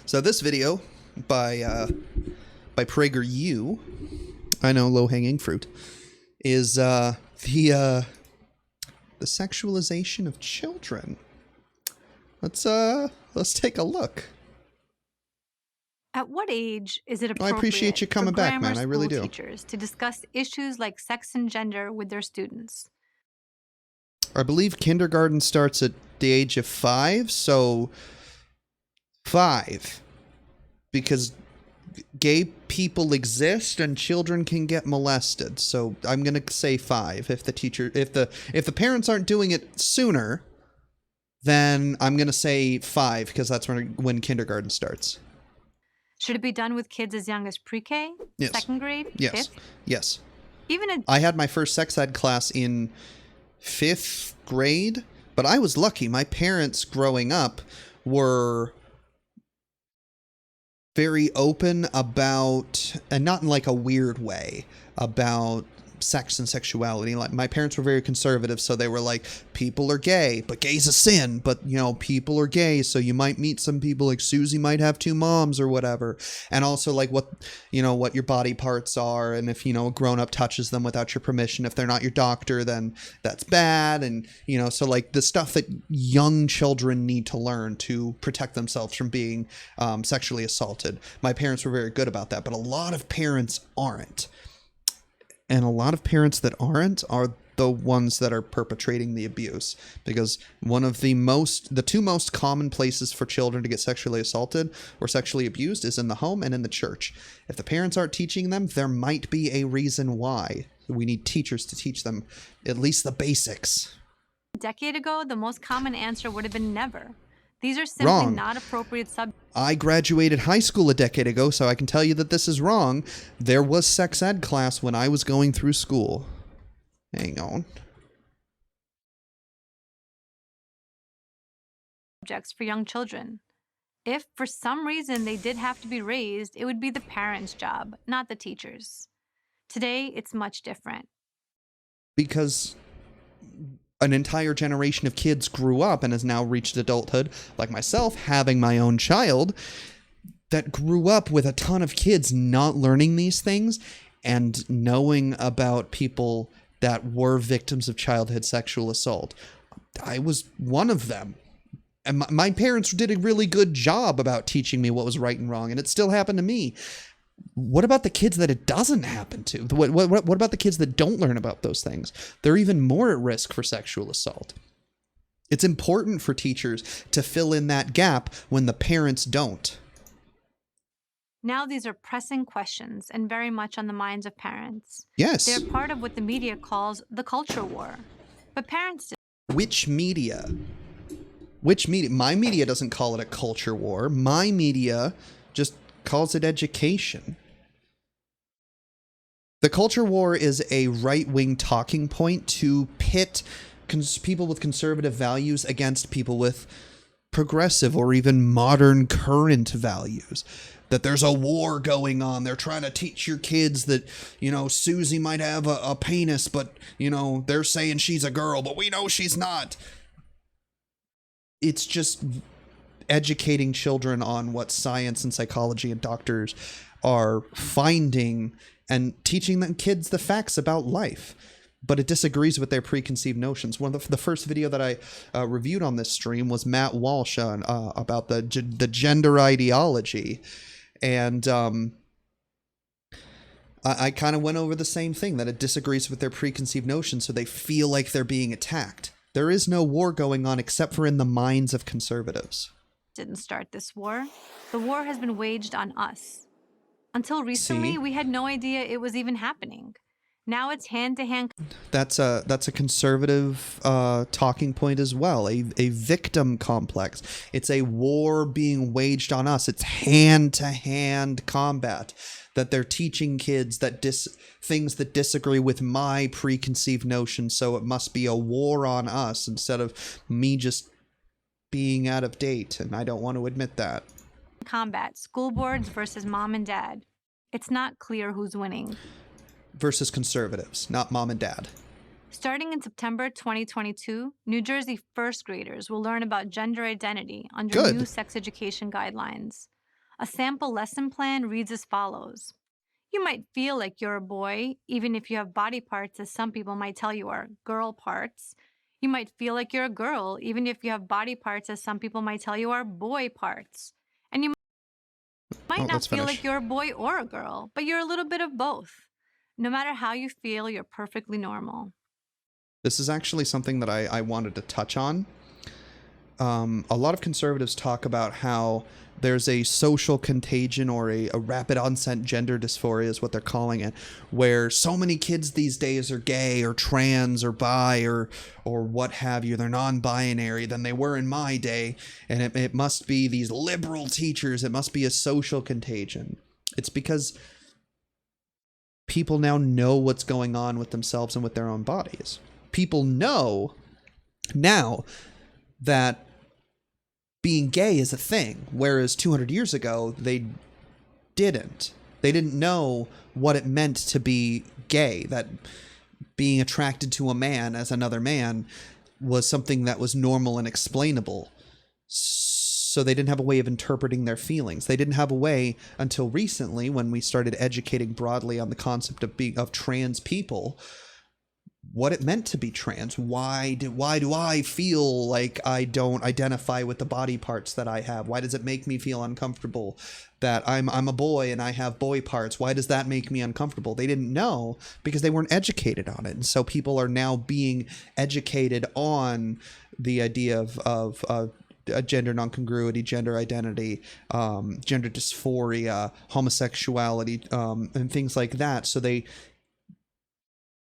So this video by Prager U, I know, low-hanging fruit, is the sexualization of children. Let's take a look. At what age is it I appropriate appreciate you coming for back, grammar man. I really school do. teachers to discuss issues like sex and gender with their students? I believe kindergarten starts at the age of 5, so 5. Because gay people exist and children can get molested. So I'm going to say 5. If the parents aren't doing it sooner, then I'm going to say 5 because that's when kindergarten starts. Should it be done with kids as young as pre-K, Yes. second grade, Yes. 5th? Yes. Even I had my first sex ed class in 5th grade, but I was lucky. My parents growing up were very open about, and not in like a weird way, about sex and sexuality. Like, my parents were very conservative, so they were like, people are gay, but gay's a sin, but people are gay, so you might meet some people, like Susie might have 2 moms or whatever. And also like what your body parts are, and if a grown-up touches them without your permission, if they're not your doctor, then that's bad. And so like the stuff that young children need to learn to protect themselves from being sexually assaulted. My parents were very good about that, but a lot of parents aren't. And a lot of parents that aren't are the ones that are perpetrating the abuse, because one of the 2 most common places for children to get sexually assaulted or sexually abused is in the home and in the church. If the parents aren't teaching them, there might be a reason why. We need teachers to teach them at least the basics. a decade ago, the most common answer would have been never. These are simply Wrong. not appropriate subjects. I graduated high school a decade ago, so I can tell you that this is wrong. There was sex ed class when I was going through school. Hang on. For young children. If for some reason they did have to be raised, it would be the parents' job, not the teachers. Today, it's much different. Because an entire generation of kids grew up and has now reached adulthood, like myself, having my own child, that grew up with a ton of kids not learning these things and knowing about people that were victims of childhood sexual assault. I was one of them. And my parents did a really good job about teaching me what was right and wrong, and it still happened to me. What about the kids that it doesn't happen to? What about the kids that don't learn about those things? They're even more at risk for sexual assault. It's important for teachers to fill in that gap when the parents don't. Now these are pressing questions and very much on the minds of parents. Yes. They're part of what the media calls the culture war. But parents... Which media? My media doesn't call it a culture war. My media just calls it education. The culture war is a right-wing talking point to pit people with conservative values against people with progressive or even modern current values. That there's a war going on. They're trying to teach your kids that, Susie might have a penis, but, they're saying she's a girl, but we know she's not. It's just educating children on what science and psychology and doctors are finding and teaching them kids the facts about life. But it disagrees with their preconceived notions. One of the first video that I reviewed on this stream was Matt Walsh about the gender ideology. And I kind of went over the same thing, that it disagrees with their preconceived notions, so they feel like they're being attacked. There is no war going on except for in the minds of conservatives. Didn't start this war. The war has been waged on us. Until recently, we had no idea it was even happening. Now it's hand-to-hand. That's a conservative talking point as well. A victim complex. It's a war being waged on us. It's hand-to-hand combat. That they're teaching kids that things that disagree with my preconceived notions, so it must be a war on us instead of me just being out of date, and I don't want to admit that. Combat, school boards versus mom and dad. It's not clear who's winning. Versus conservatives, not mom and dad. Starting in September 2022, New Jersey first graders will learn about gender identity under new sex education guidelines. A sample lesson plan reads as follows. You might feel like you're a boy, even if you have body parts, as some people might tell you are girl parts. You might feel like you're a girl, even if you have body parts, as some people might tell you are boy parts. And you might Oh, not let's feel finish. like you're a boy or a girl, but you're a little bit of both. No matter how you feel, you're perfectly normal. This is actually something that I wanted to touch on. A lot of conservatives talk about how there's a social contagion or a rapid onset gender dysphoria is what they're calling it, where so many kids these days are gay or trans or bi or what have you. They're non-binary than they were in my day. And it must be these liberal teachers. It must be a social contagion. It's because people now know what's going on with themselves and with their own bodies. People know now that being gay is a thing, whereas 200 years ago, they didn't. They didn't know what it meant to be gay, that being attracted to a man as another man was something that was normal and explainable. So they didn't have a way of interpreting their feelings. They didn't have a way until recently, when we started educating broadly on the concept of trans people, what it meant to be trans. Why do I feel like I don't identify with the body parts that I have? Why does it make me feel uncomfortable that I'm a boy and I have boy parts? Why does that make me uncomfortable? They didn't know because they weren't educated on it. And so people are now being educated on the idea of gender non-congruity, gender identity, gender dysphoria, homosexuality, and things like that. So they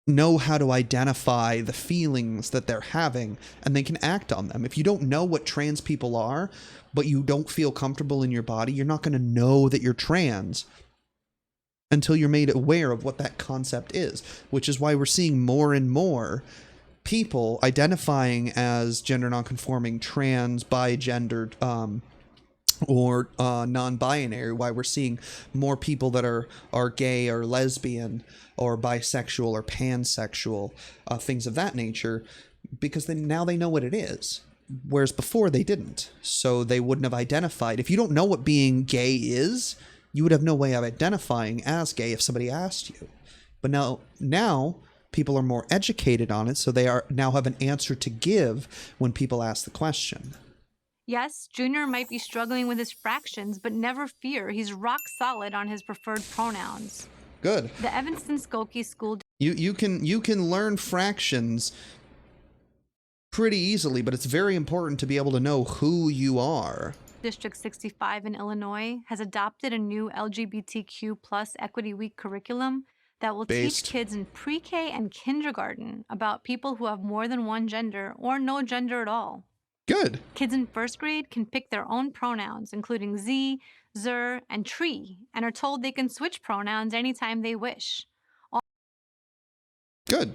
know how to identify the feelings that they're having, and they can act on them. If you don't know what trans people are, but you don't feel comfortable in your body, you're not going to know that you're trans until you're made aware of what that concept is, which is why we're seeing more and more people identifying as gender nonconforming, trans, bigendered, or non-binary, why we're seeing more people that are gay or lesbian or bisexual or pansexual, things of that nature, because now they know what it is, whereas before they didn't. So they wouldn't have identified. If you don't know what being gay is, you would have no way of identifying as gay if somebody asked you. But now people are more educated on it, so they now have an answer to give when people ask the question. Yes, Junior might be struggling with his fractions, but never fear. He's rock solid on his preferred pronouns. Good. The Evanston Skokie School You can learn fractions pretty easily, but it's very important to be able to know who you are. District 65 in Illinois has adopted a new LGBTQ plus Equity Week curriculum that will teach kids in pre-K and kindergarten about people who have more than one gender or no gender at all. Good. Kids in first grade can pick their own pronouns, including Z, Zer, and tree, and are told they can switch pronouns anytime they wish. Good.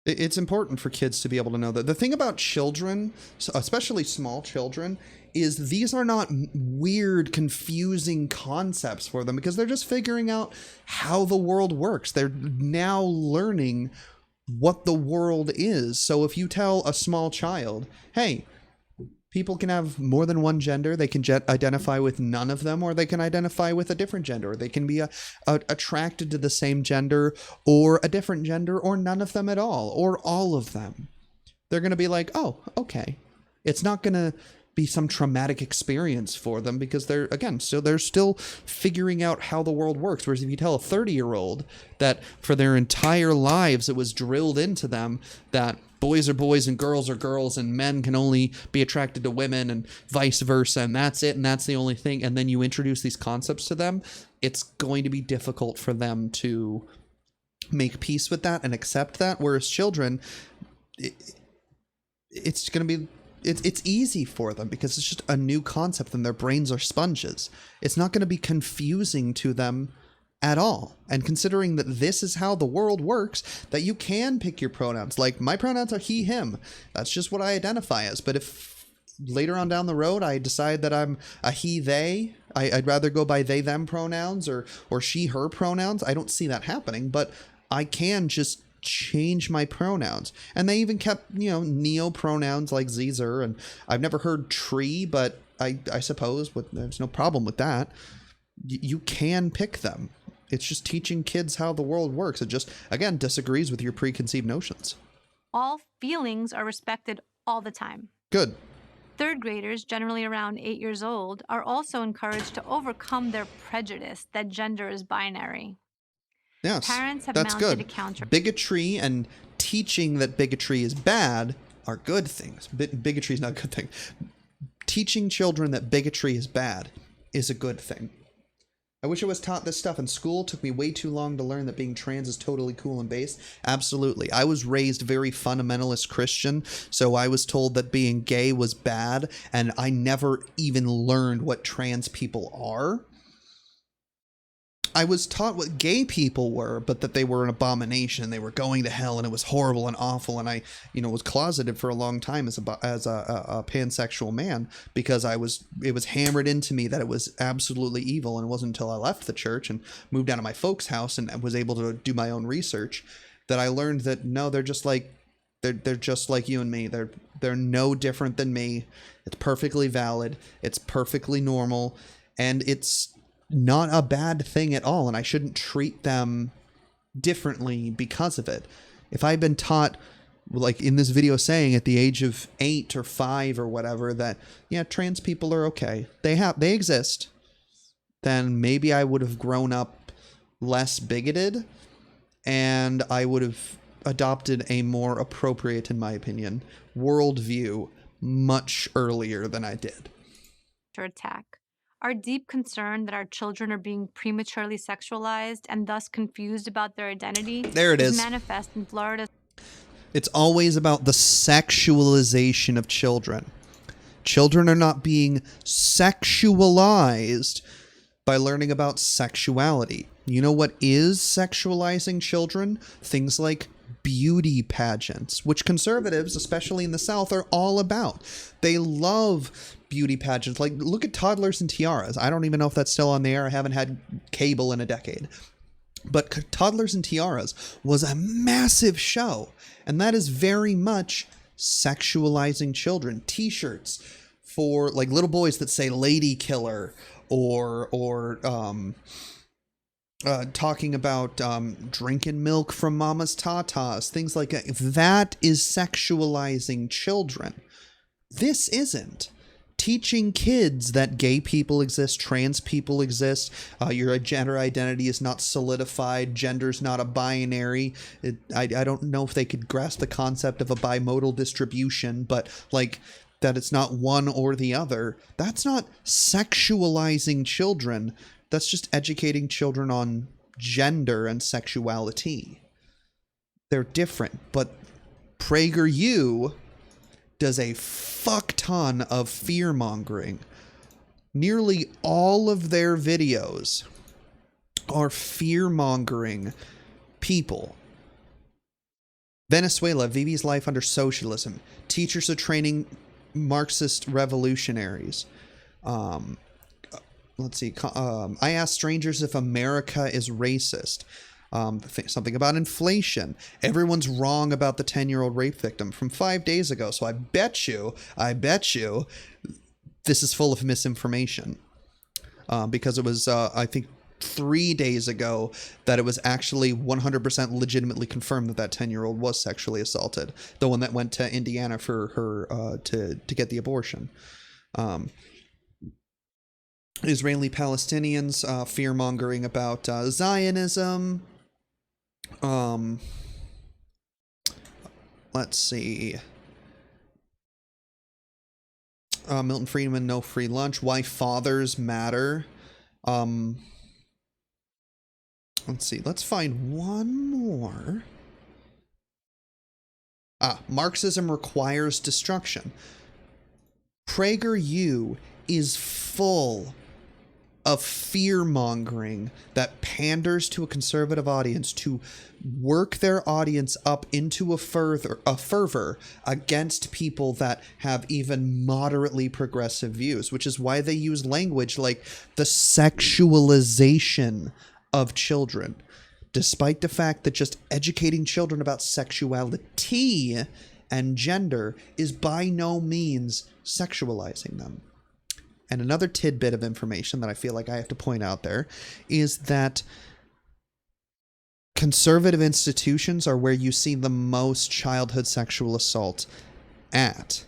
It's important for kids to be able to know that. The thing about children, especially small children, is these are not weird, confusing concepts for them because they're just figuring out how the world works. They're now learning what the world is. So if you tell a small child, hey, people can have more than one gender, they can identify with none of them, or they can identify with a different gender, or they can be attracted to the same gender or a different gender, or none of them at all, or all of them. They're going to be like, oh, okay. It's not going to be some traumatic experience for them because they're still figuring out how the world works. Whereas if you tell a 30-year-old that for their entire lives it was drilled into them that boys are boys and girls are girls and men can only be attracted to women and vice versa, and that's it, and that's the only thing, and then you introduce these concepts to them, it's going to be difficult for them to make peace with that and accept that. Whereas children, it's going to be it's easy for them because it's just a new concept and their brains are sponges. It's not going to be confusing to them at all. And considering that this is how the world works, that you can pick your pronouns. Like, my pronouns are he, him. That's just what I identify as. But if later on down the road I decide that I'm a he, they, I'd rather go by they, them pronouns or she, her pronouns, I don't see that happening. But I can just change my pronouns. And they even kept, neo pronouns like Zer, and I've never heard tree, but I suppose there's no problem with that. You can pick them. It's just teaching kids how the world works. It just, again, disagrees with your preconceived notions. All feelings are respected all the time. Good. Third graders, generally around 8 years old, are also encouraged to overcome their prejudice that gender is binary. Yes, Parents have that's mounted good. a counter. Bigotry and teaching that bigotry is bad are good things. Bigotry is not a good thing. Teaching children that bigotry is bad is a good thing. I wish I was taught this stuff in school. It took me way too long to learn that being trans is totally cool and base. Absolutely. I was raised very fundamentalist Christian, so I was told that being gay was bad, and I never even learned what trans people are. I was taught what gay people were, but that they were an abomination. They were going to hell, and it was horrible and awful. And I, was closeted for a long time as a pansexual man because it was hammered into me that it was absolutely evil. And it wasn't until I left the church and moved out of my folks' house and was able to do my own research that I learned that no, they're just like you and me. They're no different than me. It's perfectly valid. It's perfectly normal, and it's not a bad thing at all, and I shouldn't treat them differently because of it. If I've been taught, like in this video saying at the age of 8 or 5 or whatever, that trans people are okay, they exist, then maybe I would have grown up less bigoted, and I would have adopted a more appropriate, in my opinion, worldview much earlier than I did. Attack. Our deep concern that our children are being prematurely sexualized and thus confused about their identity is manifest in Florida. It's always about the sexualization of children. Children are not being sexualized by learning about sexuality. You know what is sexualizing children? Things like beauty pageants, which conservatives, especially in the South, are all about. They love beauty pageants. Like, look at Toddlers and Tiaras. I don't even know if that's still on the air. I haven't had cable in a decade. But Toddlers and Tiaras was a massive show, and that is very much sexualizing children. T-shirts for like little boys that say "lady killer" or talking about drinking milk from mama's tatas, things like that. That is sexualizing children. This isn't. Teaching kids that gay people exist, trans people exist, your gender identity is not solidified, gender's not a binary. I don't know if they could grasp the concept of a bimodal distribution, but like that it's not one or the other. That's not sexualizing children. That's just educating children on gender and sexuality. They're different, but Prager U does a fuck ton of fear-mongering. Nearly all of their videos are fear-mongering people. Venezuela, Vivi's life under socialism. Teachers are training Marxist revolutionaries. Let's see. I asked strangers if America is racist. Something about inflation. Everyone's wrong about the 10-year-old rape victim from 5 days ago. So I bet you, this is full of misinformation. Because it was, I think, 3 days ago that it was actually 100% legitimately confirmed that 10-year-old was sexually assaulted. The one that went to Indiana for her to get the abortion. Israeli Palestinians fear-mongering about Zionism. Let's see. Milton Friedman, no free lunch. Why fathers matter. Let's see. Let's find one more. Marxism requires destruction. Prager U is full of fear-mongering that panders to a conservative audience to work their audience up into a fervor against people that have even moderately progressive views, which is why they use language like the sexualization of children, despite the fact that just educating children about sexuality and gender is by no means sexualizing them. And another tidbit of information that I feel like I have to point out there is that conservative institutions are where you see the most childhood sexual assault at.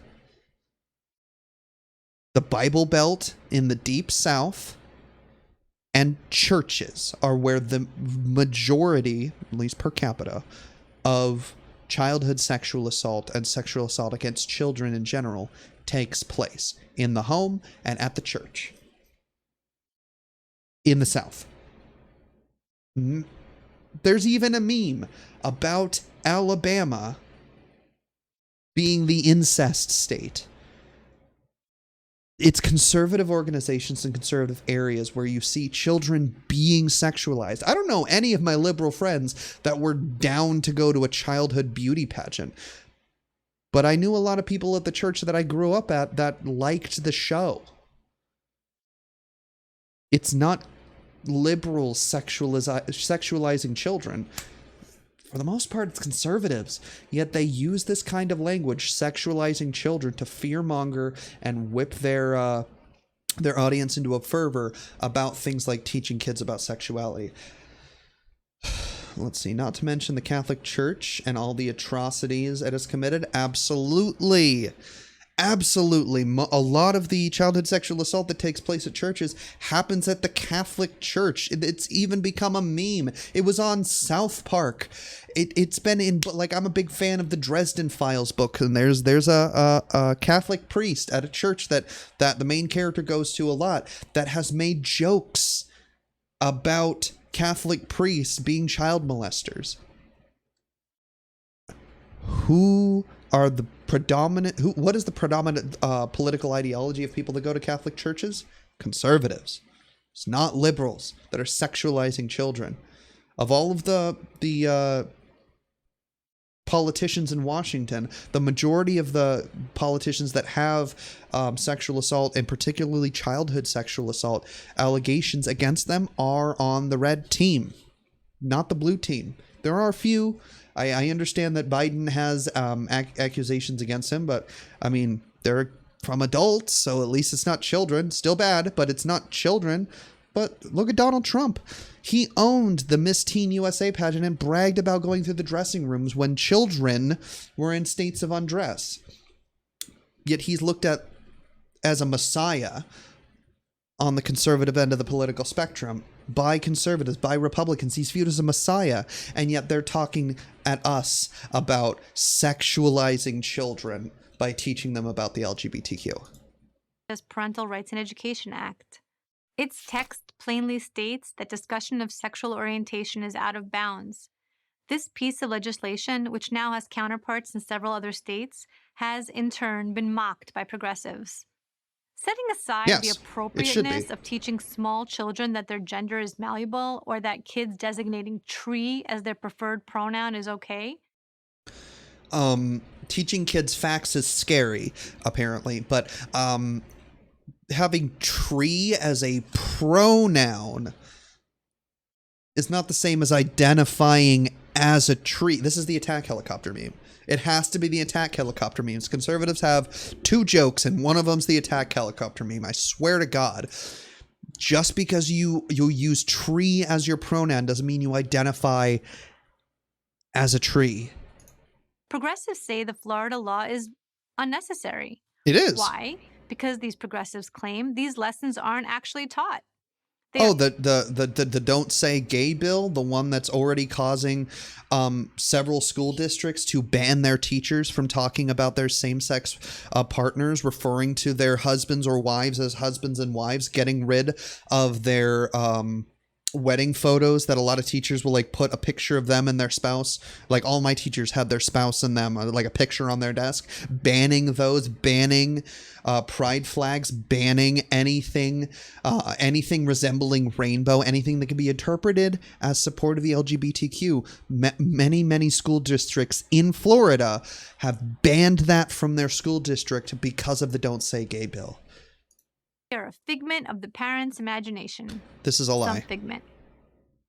The Bible Belt in the Deep South and churches are where the majority, at least per capita, of childhood sexual assault and sexual assault against children in general takes place, in the home and at the church in the South. There's even a meme about Alabama being the incest state. It's conservative organizations and conservative areas where you see children being sexualized. I don't know any of my liberal friends that were down to go to a childhood beauty pageant, but I knew a lot of people at the church that I grew up at that liked the show. It's not liberals sexualizing children. For the most part, it's conservatives. Yet they use this kind of language, sexualizing children, to fearmonger and whip their audience into a fervor about things like teaching kids about sexuality. Let's see, not to mention the Catholic Church and all the atrocities it has committed. Absolutely. Absolutely. A lot of the childhood sexual assault that takes place at churches happens at the Catholic Church. It's even become a meme. It was on South Park. It's been in, like, I'm a big fan of the Dresden Files book, and there's a Catholic priest at a church that the main character goes to a lot that has made jokes about Catholic priests being child molesters. What is the predominant political ideology of people that go to Catholic churches? Conservatives. It's not liberals that are sexualizing children. Of all of the politicians in Washington, the majority of the politicians that have sexual assault, and particularly childhood sexual assault allegations against them, are on the red team, not the blue team. There are a few. I understand that Biden has accusations against him, but I mean, they're from adults, so at least it's not children. Still bad, but it's not children. But look at Donald Trump. He owned the Miss Teen USA pageant and bragged about going through the dressing rooms when children were in states of undress. Yet he's looked at as a messiah on the conservative end of the political spectrum by conservatives, by Republicans. He's viewed as a messiah, and yet they're talking at us about sexualizing children by teaching them about the LGBTQ. Parental Rights and Education Act. Its text plainly states that discussion of sexual orientation is out of bounds. This piece of legislation, which now has counterparts in several other states, has in turn been mocked by progressives. Setting aside the appropriateness of teaching small children that their gender is malleable, or that kids designating tree as their preferred pronoun is okay. Teaching kids facts is scary, apparently, but having tree as a pronoun is not the same as identifying as a tree. This is the attack helicopter meme. It has to be the attack helicopter memes. Conservatives have two jokes, and one of them's the attack helicopter meme. I swear to God. Just because you use tree as your pronoun doesn't mean you identify as a tree. Progressives say the Florida law is unnecessary. It is. Why? Because these progressives claim these lessons aren't actually taught. The Don't Say Gay bill, the one that's already causing several school districts to ban their teachers from talking about their same-sex partners, referring to their husbands or wives as husbands and wives, getting rid of their wedding photos that a lot of teachers will like put a picture of them and their spouse. Like all my teachers had their spouse and them, like a picture on their desk. Banning those, banning pride flags, banning anything resembling rainbow, anything that can be interpreted as support of the LGBTQ. Many school districts in Florida have banned that from their school district because of the Don't Say Gay bill. They are a figment of the parents' imagination. This is a lie. Some figment.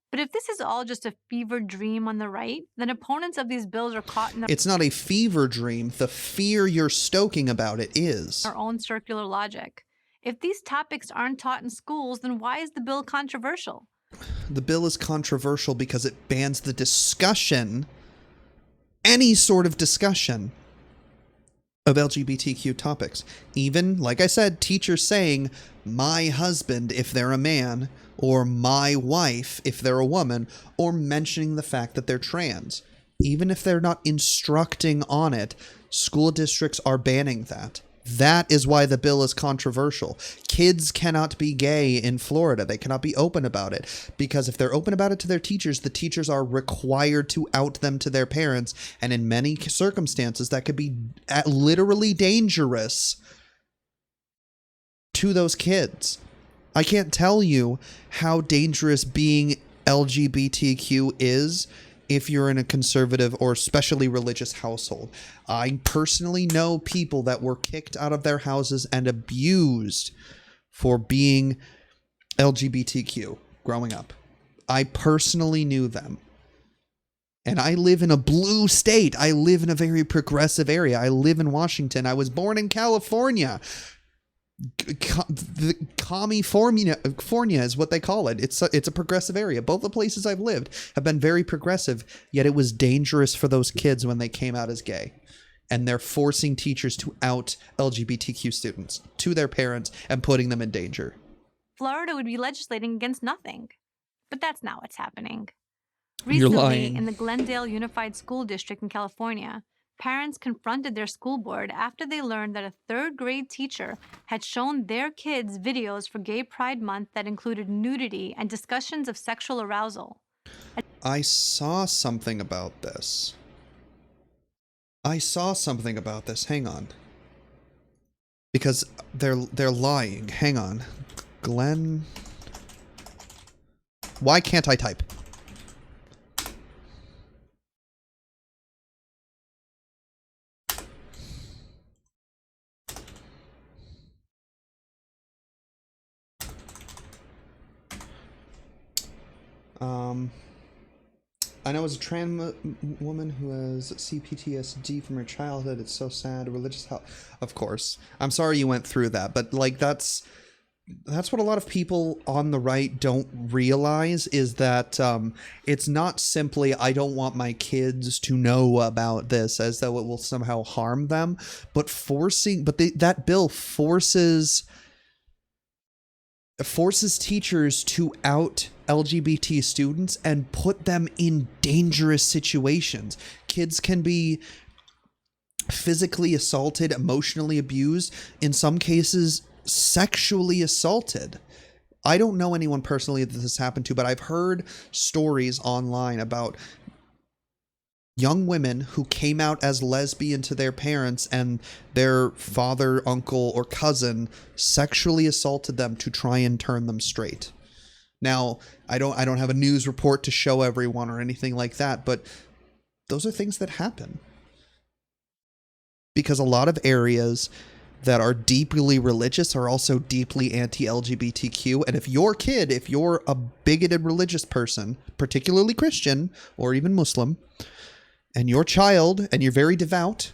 But if this is all just a fever dream on the right, then opponents of these bills are caught in It's not a fever dream. The fear you're stoking about it is their own circular logic. If these topics aren't taught in schools, then why is the bill controversial? The bill is controversial because it bans the discussion, any sort of discussion, of LGBTQ topics. Even, like I said, teachers saying, my husband if they're a man, or my wife if they're a woman, or mentioning the fact that they're trans. Even if they're not instructing on it, school districts are banning that. That is why the bill is controversial. Kids cannot be gay in Florida. They cannot be open about it, because if they're open about it to their teachers, the teachers are required to out them to their parents. And in many circumstances, that could be literally dangerous to those kids. I can't tell you how dangerous being LGBTQ is if you're in a conservative or especially religious household. I personally know people that were kicked out of their houses and abused for being LGBTQ growing up. I personally knew them. And I live in a blue state. I live in a very progressive area. I live in Washington. I was born in California. The California is what they call it. It's a progressive area. Both the places I've lived have been very progressive, yet it was dangerous for those kids when they came out as gay. And they're forcing teachers to out LGBTQ students to their parents and putting them in danger. Florida would be legislating against nothing. But that's not what's happening. You're Recently, lying. in the Glendale Unified School District in California, parents confronted their school board after they learned that a third-grade teacher had shown their kids videos for Gay Pride Month that included nudity and discussions of sexual arousal. I saw something about this. Hang on. Because they're lying. Hang on. Glenn. Why can't I type? I know as a trans woman who has CPTSD from her childhood, it's so sad. Religious health, of course. I'm sorry you went through that, but like that's what a lot of people on the right don't realize, is that it's not simply I don't want my kids to know about this as though it will somehow harm them, but that bill forces teachers to out LGBT students and put them in dangerous situations. Kids can be physically assaulted, emotionally abused, in some cases sexually assaulted. I don't know anyone personally that this happened to, but I've heard stories online about young women who came out as lesbian to their parents, and their father, uncle, or cousin sexually assaulted them to try and turn them straight. Now, I don't have a news report to show everyone or anything like that, but those are things that happen. Because a lot of areas that are deeply religious are also deeply anti-LGBTQ. And if you're a bigoted religious person, particularly Christian or even Muslim, and your child, and you're very devout,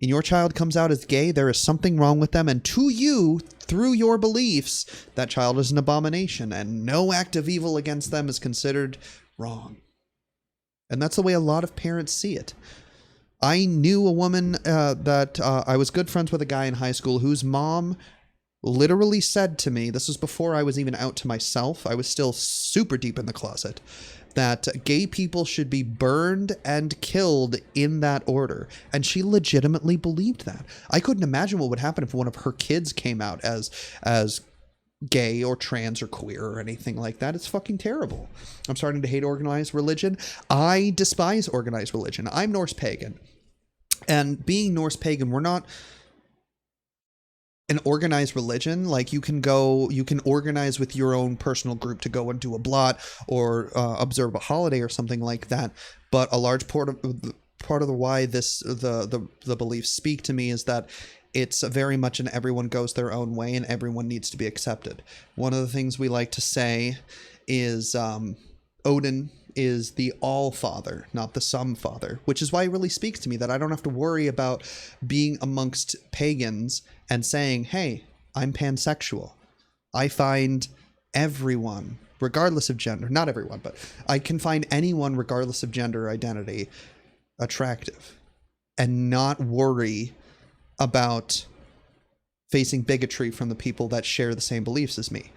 and your child comes out as gay, there is something wrong with them. And to you, through your beliefs, that child is an abomination, and no act of evil against them is considered wrong. And that's the way a lot of parents see it. I knew a woman that I was good friends with, a guy in high school whose mom literally said to me, this was before I was even out to myself, I was still super deep in the closet, that gay people should be burned and killed in that order. And she legitimately believed that. I couldn't imagine what would happen if one of her kids came out as gay or trans or queer or anything like that. It's fucking terrible. I'm starting to hate organized religion. I despise organized religion. I'm Norse pagan. And being Norse pagan, we're not an organized religion. Like you can organize with your own personal group to go and do a blot or observe a holiday or something like that. But a large part of the why the beliefs speak to me is that it's very much an everyone goes their own way and everyone needs to be accepted. One of the things we like to say is Odin is the all father, not the some father, which is why it really speaks to me that I don't have to worry about being amongst pagans and saying, hey, I'm pansexual. I find everyone, regardless of gender, not everyone, but I can find anyone, regardless of gender or identity, attractive and not worry about facing bigotry from the people that share the same beliefs as me.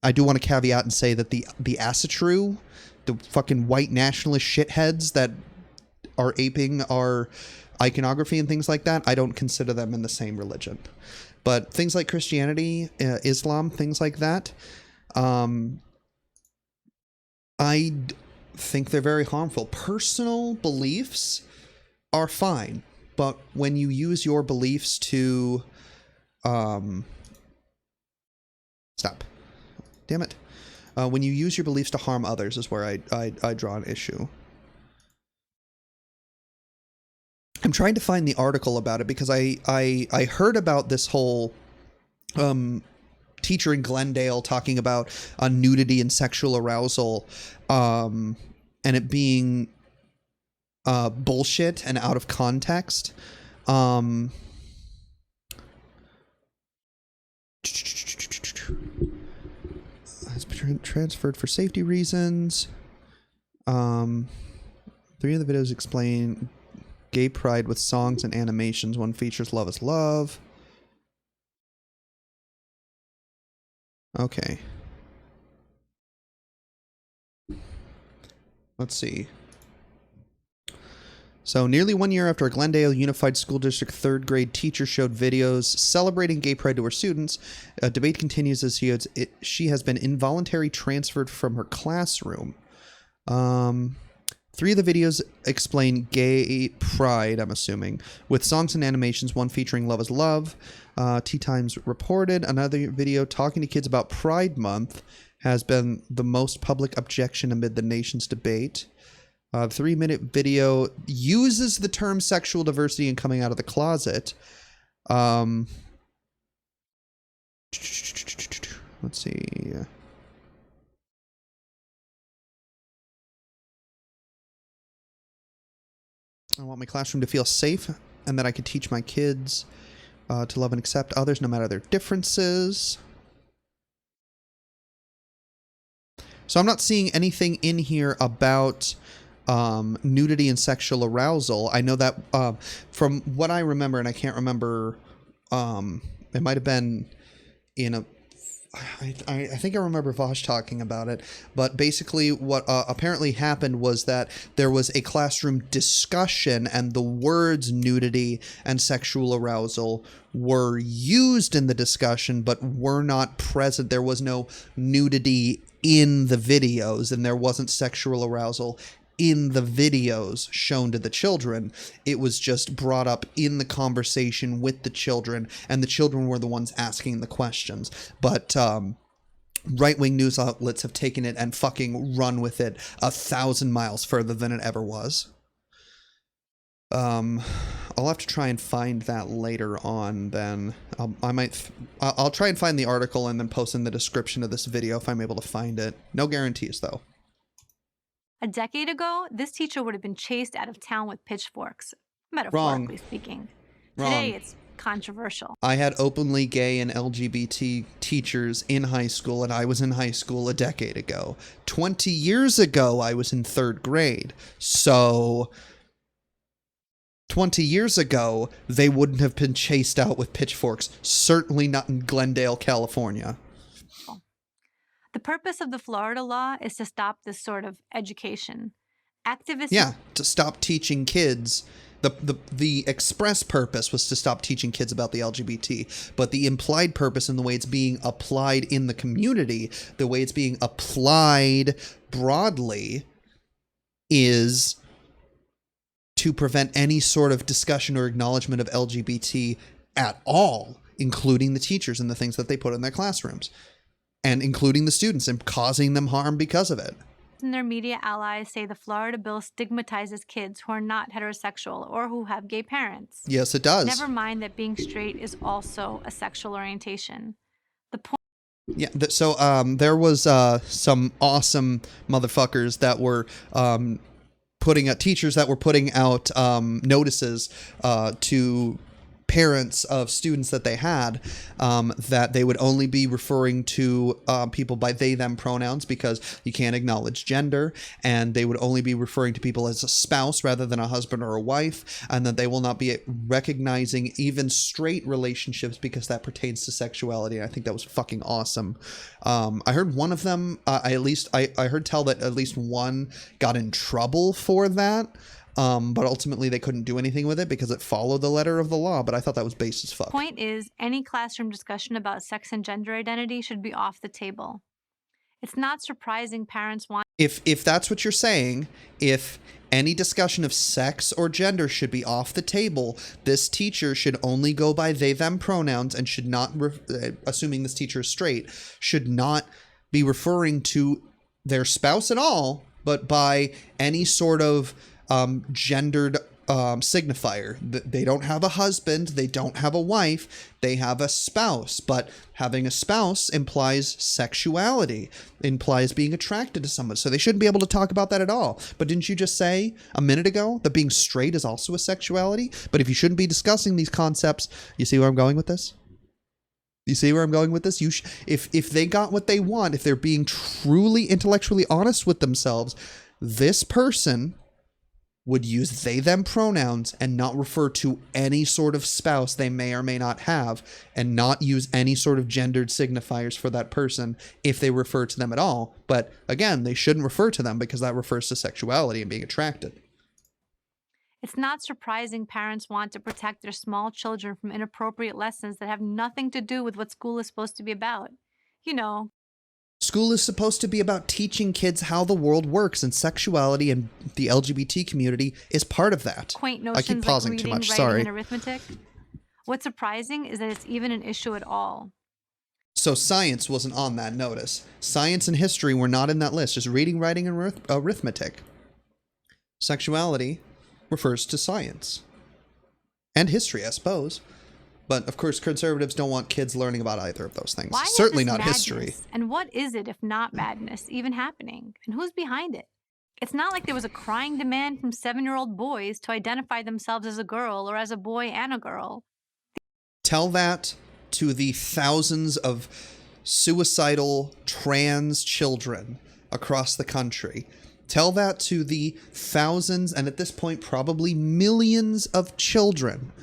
I do want to caveat and say that the asatru, the fucking white nationalist shitheads that are aping our iconography and things like that, I don't consider them in the same religion. But things like Christianity, Islam, things like that, I think they're very harmful. Personal beliefs are fine, but when you use your beliefs to stop. Damn it. When you use your beliefs to harm others is where I draw an issue. I'm trying to find the article about it because I heard about this whole teacher in Glendale talking about nudity and sexual arousal and it being bullshit and out of context. Has been transferred for safety reasons. 3 of the videos explain gay pride with songs and animations. One features Love is Love. Okay. Let's see. So, nearly 1 year after a Glendale Unified School District 3rd grade teacher showed videos celebrating gay pride to her students, a debate continues as she has been involuntarily transferred from her classroom. 3 of the videos explain gay pride, I'm assuming, with songs and animations, one featuring Love is Love. Tea Times reported another video talking to kids about Pride Month has been the most public objection amid the nation's debate. 3-minute video uses the term sexual diversity and coming out of the closet. Let's see. I want my classroom to feel safe and that I could teach my kids to love and accept others no matter their differences. So I'm not seeing anything in here about nudity and sexual arousal. I know that from what I remember, and I can't remember, it might have been in a I think I remember Vosh talking about it, but basically what apparently happened was that there was a classroom discussion and the words nudity and sexual arousal were used in the discussion but were not present. There was no nudity in the videos and there wasn't sexual arousal in the videos shown to the children. It was just brought up in the conversation with the children, and the children were the ones asking the questions. But right-wing news outlets have taken it and fucking run with it 1,000 miles further than it ever was. I'll have to try and find that later on then. I'll try and find the article and then post in the description of this video if I'm able to find it. No guarantees though. A decade ago, this teacher would have been chased out of town with pitchforks, metaphorically speaking. Today, it's controversial. I had openly gay and LGBT teachers in high school, and I was in high school a decade ago. 20 years ago, I was in 3rd grade. So 20 years ago, they wouldn't have been chased out with pitchforks. Certainly not in Glendale, California. The purpose of the Florida law is to stop this sort of education. Activists... Yeah, to stop teaching kids. The express purpose was to stop teaching kids about the LGBT, but the implied purpose and the way it's being applied in the community, the way it's being applied broadly, is to prevent any sort of discussion or acknowledgement of LGBT at all, including the teachers and the things that they put in their classrooms. And including the students and causing them harm because of it. And their media allies say the Florida bill stigmatizes kids who are not heterosexual or who have gay parents. Yes, it does. Never mind that being straight is also a sexual orientation. The point... Yeah, so there was some awesome motherfuckers that were teachers that were putting out notices to parents of students that they had, that they would only be referring to people by they them pronouns because you can't acknowledge gender, and they would only be referring to people as a spouse rather than a husband or a wife, and that they will not be recognizing even straight relationships because that pertains to sexuality. And I think that was fucking awesome. I heard one of them, I heard tell that at least one got in trouble for that. But ultimately they couldn't do anything with it because it followed the letter of the law. But I thought that was base as fuck. Point is, any classroom discussion about sex and gender identity should be off the table. It's not surprising parents want... If that's what you're saying, if any discussion of sex or gender should be off the table, this teacher should only go by they them pronouns and should not, assuming this teacher is straight, should not be referring to their spouse at all, but by any sort of gendered signifier. They don't have a husband, they don't have a wife, they have a spouse, but having a spouse implies sexuality, implies being attracted to someone, so they shouldn't be able to talk about that at all. But didn't you just say a minute ago that being straight is also a sexuality? But if you shouldn't be discussing these concepts, you see where I'm going with this? You see where I'm going with this? If they got what they want, if they're being truly intellectually honest with themselves, this person would use they them pronouns and not refer to any sort of spouse they may or may not have, and not use any sort of gendered signifiers for that person if they refer to them at all. But again, they shouldn't refer to them because that refers to sexuality and being attracted. It's not surprising parents want to protect their small children from inappropriate lessons that have nothing to do with what school is supposed to be about. You know, school is supposed to be about teaching kids how the world works, and sexuality and the LGBT community is part of that. Quaint notions I keep pausing like reading, too much. writing, Sorry. and arithmetic. What's surprising is that it's even an issue at all. So science wasn't on that notice. Science and history were not in that list. Just reading, writing, and arithmetic. Sexuality refers to science and history, I suppose. But of course, conservatives don't want kids learning about either of those things. Why is Certainly this not madness? history. And what is it if not madness even happening? And who's behind it? It's not like there was a crying demand from 7-year-old boys to identify themselves as a girl or as a boy and a girl. Tell that to the thousands of suicidal trans children across the country. Tell that to the thousands, and at this point probably millions of children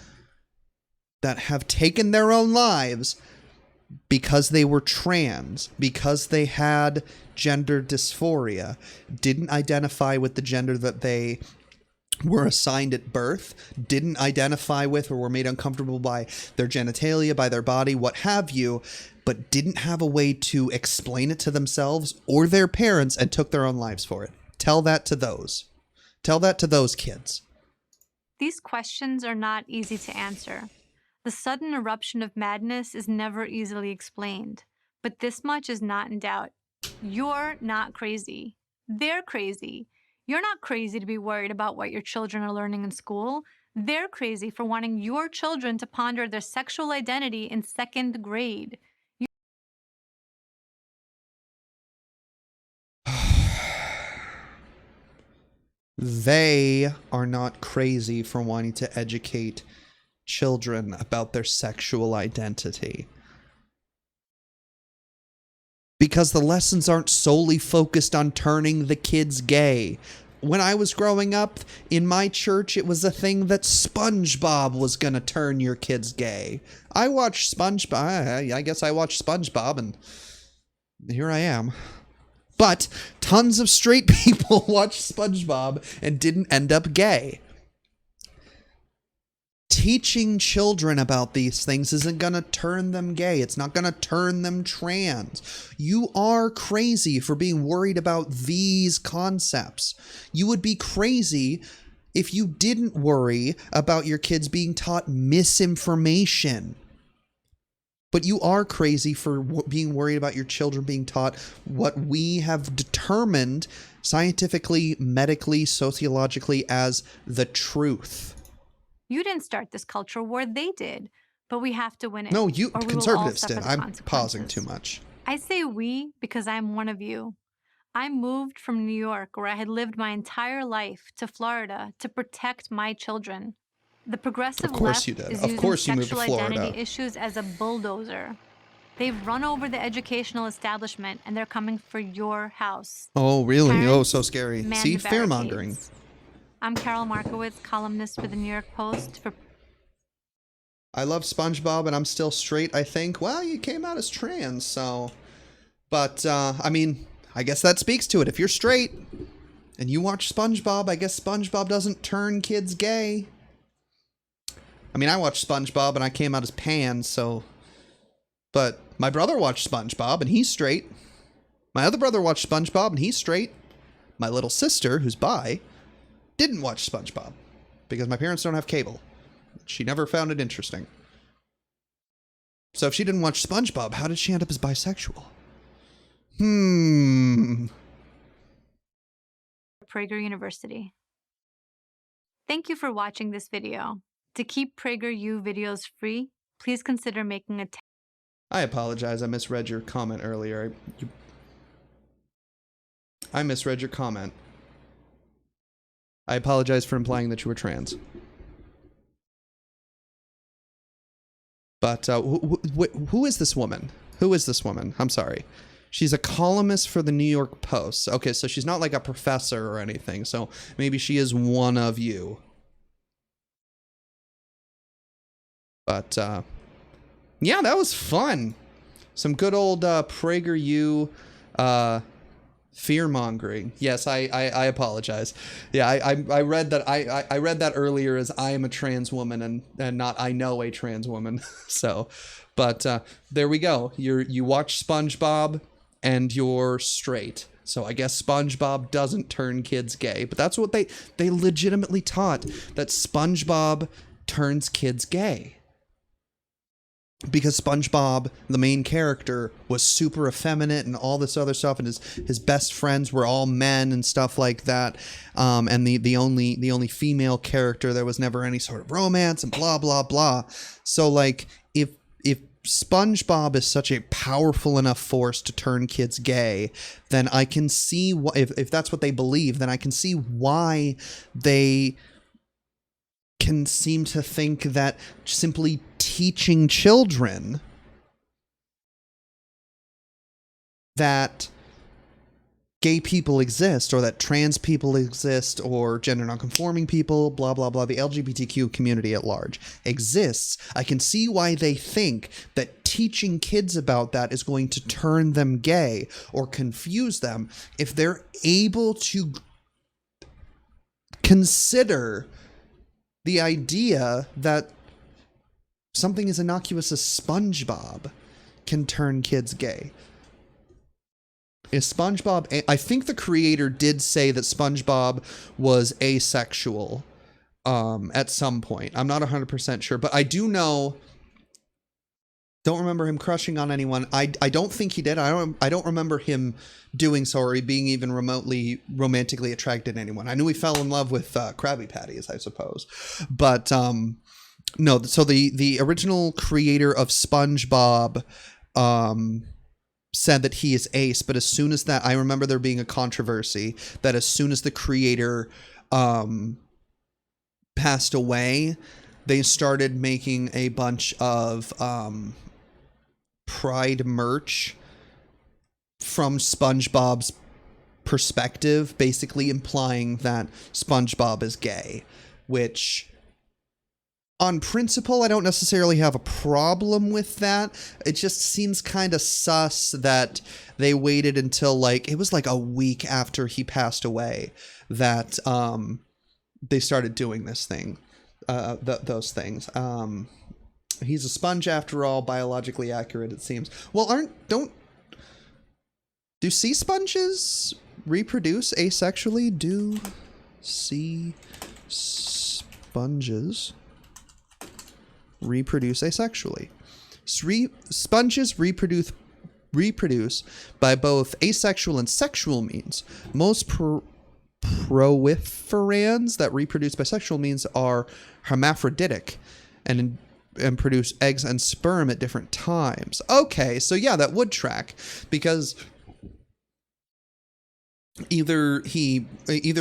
that have taken their own lives because they were trans, because they had gender dysphoria, didn't identify with the gender that they were assigned at birth, didn't identify with or were made uncomfortable by their genitalia, by their body, what have you, but didn't have a way to explain it to themselves or their parents and took their own lives for it. Tell that to those. Tell that to those kids. These questions are not easy to answer. The sudden eruption of madness is never easily explained, but this much is not in doubt. You're not crazy. They're crazy. You're not crazy to be worried about what your children are learning in school. They're crazy for wanting your children to ponder their sexual identity in 2nd grade. They are not crazy for wanting to educate children about their sexual identity. Because the lessons aren't solely focused on turning the kids gay. When I was growing up, in my church, it was a thing that SpongeBob was going to turn your kids gay. I watched SpongeBob. I guess I watched SpongeBob, and here I am. But tons of straight people watched SpongeBob and didn't end up gay. Teaching children about these things isn't going to turn them gay. It's not going to turn them trans. You are crazy for being worried about these concepts. You would be crazy if you didn't worry about your kids being taught misinformation. But you are crazy for being worried about your children being taught what we have determined scientifically, medically, sociologically as the truth. You didn't start this culture war, they did. But we have to win it. No, you or we will all conservatives suffer did. the I'm consequences. pausing too much. I say we because I'm one of you. I moved from New York, where I had lived my entire life, to Florida to protect my children. The progressive Of course left you did. is Of using course you moved to sexual identity Florida. issues as a bulldozer. They've run over the educational establishment and they're coming for your house. Oh, really? Oh, so Parents, scary. man See? the Fear-mongering. barricades. I'm Carol Markowitz, columnist for the New York Post. I love SpongeBob and I'm still straight, I think. Well, you came out as trans, so... But, I mean, I guess that speaks to it. If you're straight and you watch SpongeBob, I guess SpongeBob doesn't turn kids gay. I mean, I watched SpongeBob and I came out as pan, so... But my brother watched SpongeBob and he's straight. My other brother watched SpongeBob and he's straight. My little sister, who's bi, didn't watch SpongeBob because my parents don't have cable. She never found it interesting. So if she didn't watch SpongeBob, how did she end up as bisexual? Prager University. Thank you for watching this video. To keep Prager U videos free, please consider making a I apologize. I misread your comment earlier. I misread your comment. I apologize for implying that you were trans. But who is this woman? Who is this woman? I'm sorry. She's a columnist for the New York Post. Okay, so she's not like a professor or anything. So maybe she is one of you. But yeah, that was fun. Some good old Prager U fear mongering. Yes, I apologize. Yeah, I read that I read that earlier as I am a trans woman and not I know a trans woman. So, but there we go. You watch SpongeBob and you're straight. So I guess SpongeBob doesn't turn kids gay, but that's what they legitimately taught, that SpongeBob turns kids gay. Because SpongeBob, the main character, was super effeminate and all this other stuff, and his best friends were all men and stuff like that. And the only female character, there was never any sort of romance and blah blah blah. So like if SpongeBob is such a powerful enough force to turn kids gay, then I can see if that's what they believe, then I can see why they can seem to think that simply teaching children that gay people exist, or that trans people exist, or gender nonconforming people, blah, blah, blah, the LGBTQ community at large exists. I can see why they think that teaching kids about that is going to turn them gay or confuse them if they're able to consider the idea that something as innocuous as SpongeBob can turn kids gay. Is SpongeBob... I think the creator did say that SpongeBob was asexual at some point. I'm not 100% sure, but I do know... Don't remember him crushing on anyone. I don't think he did. I don't remember him doing so, or being even remotely romantically attracted to anyone. I knew he fell in love with Krabby Patties, I suppose. But no, so the original creator of SpongeBob said that he is ace, but as soon as that, I remember there being a controversy that as soon as the creator passed away, they started making a bunch of Pride merch from SpongeBob's perspective, basically implying that SpongeBob is gay, which on principle I don't necessarily have a problem with that. It just seems kind of sus that they waited until like it was like a week after he passed away that they started doing this thing, those things. He's a sponge after all, biologically accurate, it seems. Well, do sea sponges reproduce asexually? Do sea sponges reproduce asexually? Sponges reproduce by both asexual and sexual means. Most proiferans that reproduce by sexual means are hermaphroditic and produce eggs and sperm at different times. Okay, so yeah, that would track, because either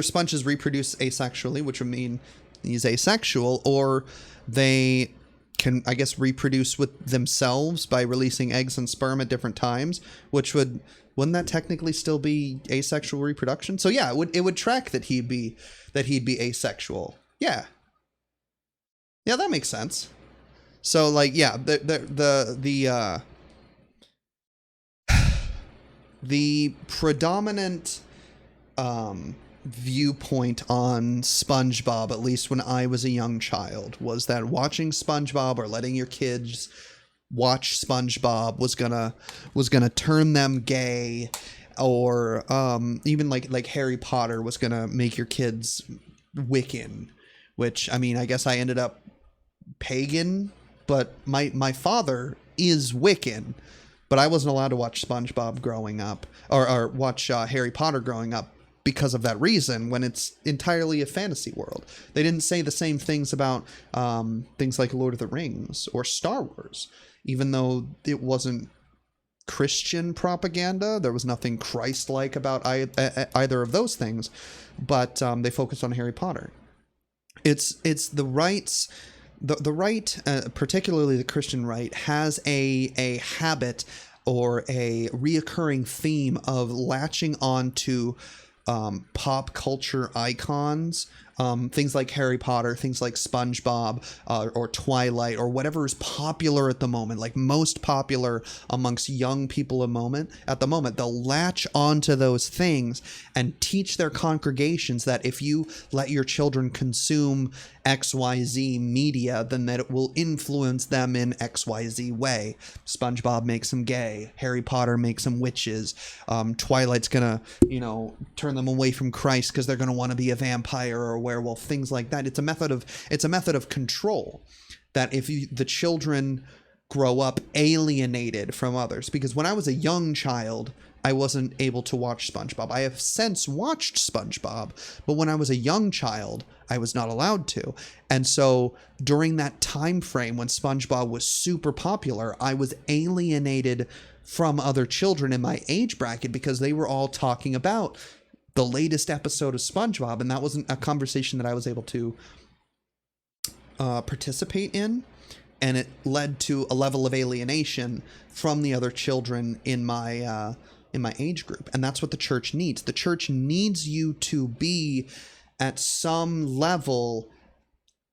sponges reproduce asexually, which would mean he's asexual, or they can, I guess, reproduce with themselves by releasing eggs and sperm at different times, which wouldn't that technically still be asexual reproduction? So yeah, it would track that he'd be asexual. Yeah, that makes sense. So like, yeah, the predominant viewpoint on SpongeBob, at least when I was a young child, was that watching SpongeBob or letting your kids watch SpongeBob was gonna turn them gay, or even like Harry Potter was gonna make your kids Wiccan, which, I mean, I guess I ended up pagan, but my father is Wiccan, but I wasn't allowed to watch SpongeBob growing up, or watch Harry Potter growing up because of that reason, when it's entirely a fantasy world. They didn't say the same things about things like Lord of the Rings or Star Wars, even though it wasn't Christian propaganda. There was nothing Christ-like about either of those things, but they focused on Harry Potter. It's the rights. The right, particularly the Christian right, has a habit or a reoccurring theme of latching on to pop culture icons, things like Harry Potter, things like SpongeBob, or Twilight, or whatever is popular at the moment, like most popular amongst young people at the moment. They'll latch onto those things and teach their congregations that if you let your children consume XYZ media, then that it will influence them in XYZ way. SpongeBob makes them gay. Harry Potter makes them witches. Twilight's gonna, turn them away from Christ because they're gonna want to be a vampire or a werewolf. Things like that. It's a method of control. That if the children grow up alienated from others, because when I was a young child, I wasn't able to watch SpongeBob. I have since watched SpongeBob, but when I was a young child, I was not allowed to. And so during that time frame when SpongeBob was super popular, I was alienated from other children in my age bracket because they were all talking about the latest episode of SpongeBob, and that wasn't a conversation that I was able to participate in. And it led to a level of alienation from the other children in my age group. And that's what the church needs. The church needs you to be at some level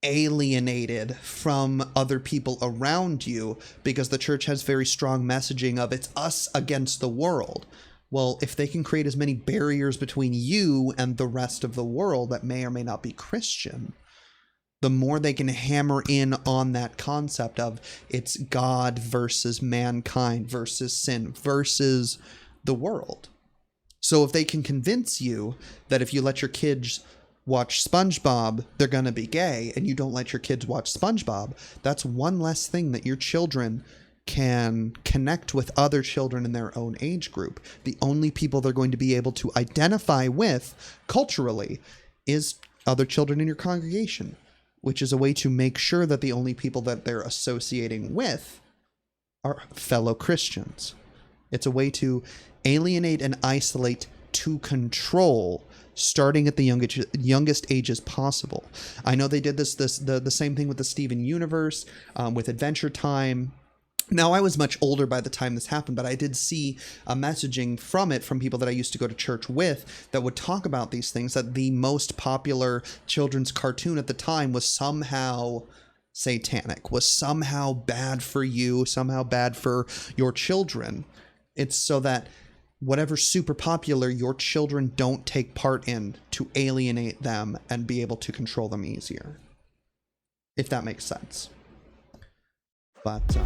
alienated from other people around you, because the church has very strong messaging of it's us against the world. Well, if they can create as many barriers between you and the rest of the world that may or may not be Christian, the more they can hammer in on that concept of it's God versus mankind versus sin versus the world. So if they can convince you that if you let your kids watch SpongeBob, they're going to be gay, and you don't let your kids watch SpongeBob, that's one less thing that your children can connect with other children in their own age group. The only people they're going to be able to identify with culturally is other children in your congregation, which is a way to make sure that the only people that they're associating with are fellow Christians. It's a way to alienate and isolate to control, starting at the youngest ages possible. I know they did the same thing with the Steven Universe, with Adventure Time. Now, I was much older by the time this happened, but I did see a messaging from it from people that I used to go to church with that would talk about these things, that the most popular children's cartoon at the time was somehow satanic, was somehow bad for you, somehow bad for your children. It's so that whatever's super popular, your children don't take part in, to alienate them and be able to control them easier. If that makes sense. But